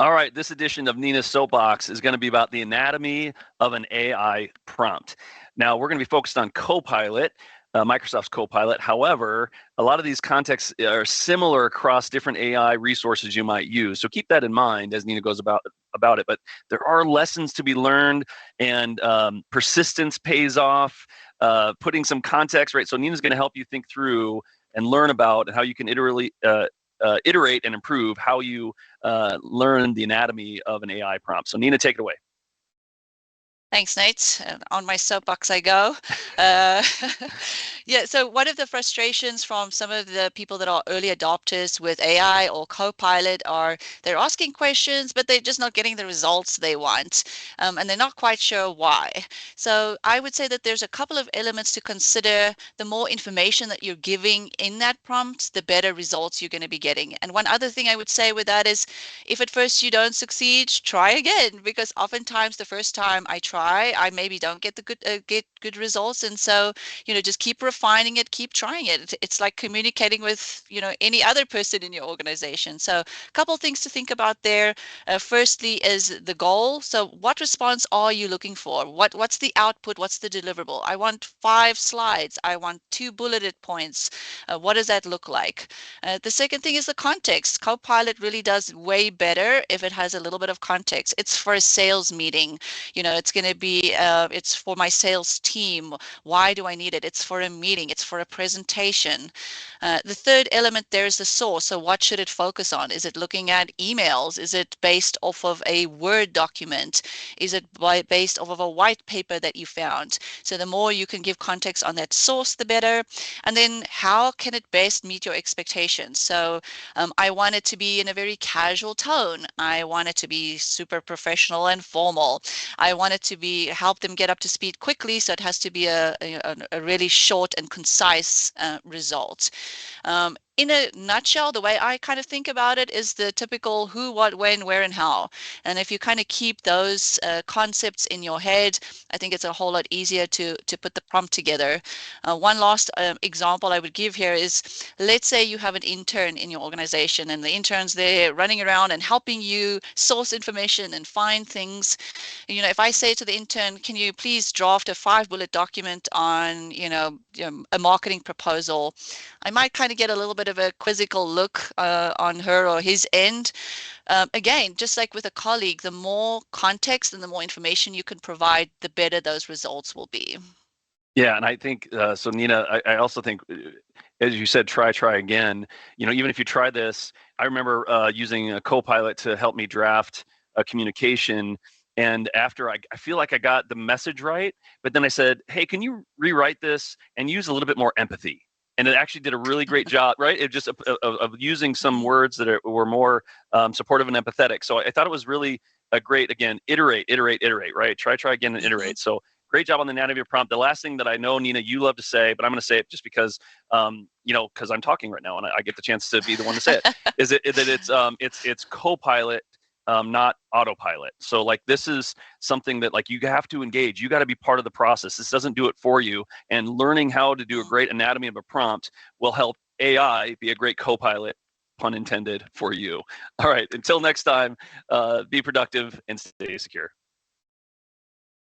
All right, this edition of Nina's Soapbox is going to be about the anatomy of an AI prompt. Now, we're going to be focused on Copilot, Microsoft's Copilot. However, a lot of these contexts are similar across different AI resources you might use. So keep that in mind as Nina goes about it. But there are lessons to be learned, and persistence pays off. Putting some context, right? So Nina's going to help you think through and learn about how you can iterate and improve how you learn the anatomy of an AI prompt. So Nina, take it away. Thanks, Nate. On my soapbox I go. Uh, yeah, so one of the frustrations from some of the people that are early adopters with AI or Copilot are they're asking questions, but they're just not getting the results they want, and they're not quite sure why. So I would say that there's a couple of elements to consider. The more information that you're giving in that prompt, the better results you're going to be getting. And one other thing I would say with that is if at first you don't succeed, try again, because oftentimes the first time I try, I maybe don't get the good results, and so just keep refining it, keep trying it. It's like communicating with any other person in your organization. So a couple things to think about there. Firstly, is the goal. So what response are you looking for? What's the output? What's the deliverable? I want 5 slides. I want 2 bulleted points. What does that look like? The second thing is the context. Copilot really does way better if it has a little bit of context. It's for a sales meeting. It's going to be, it's for my sales team. Why do I need it? It's for a meeting. It's for a presentation. The third element there is the source. So what should it focus on? Is it looking at emails? Is it based off of a Word document? Is it based off of a white paper that you found? So the more you can give context on that source, the better. And then how can it best meet your expectations? So I want it to be in a very casual tone. I want it to be super professional and formal. I want it to be help them get up to speed quickly, so it has to be a really short and concise result. In a nutshell, the way I kind of think about it is the typical who, what, when, where, and how. And if you kind of keep those concepts in your head, I think it's a whole lot easier to put the prompt together. One last example I would give here is, let's say you have an intern in your organization, and the intern's there running around and helping you source information and find things. If I say to the intern, can you please draft a 5-bullet document on, a marketing proposal, I might kind of get a little bit of a quizzical look on her or his end. Again, just like with a colleague, the more context and the more information you can provide, the better those results will be. Yeah, and I think so, Nina. I also think, as you said, try again. Even if you try this, I remember using a Copilot to help me draft a communication, and after I feel like I got the message right, but then I said, "Hey, can you rewrite this and use a little bit more empathy?" And it actually did a really great job, right? It just of using some words that were more supportive and empathetic. So I thought it was really a great, again, iterate, right? Try again and Mm-hmm. iterate. So great job on the anatomy of prompt. The last thing that I know, Nina, you love to say, but I'm going to say it just because, because I'm talking right now and I get the chance to be the one to say it, is that it's Copilot, not autopilot. So like this is something that like you have to engage. You got to be part of the process. This doesn't do it for you. And learning how to do a great anatomy of a prompt will help AI be a great Copilot, pun intended, for you. All right. Until next time, be productive and stay secure.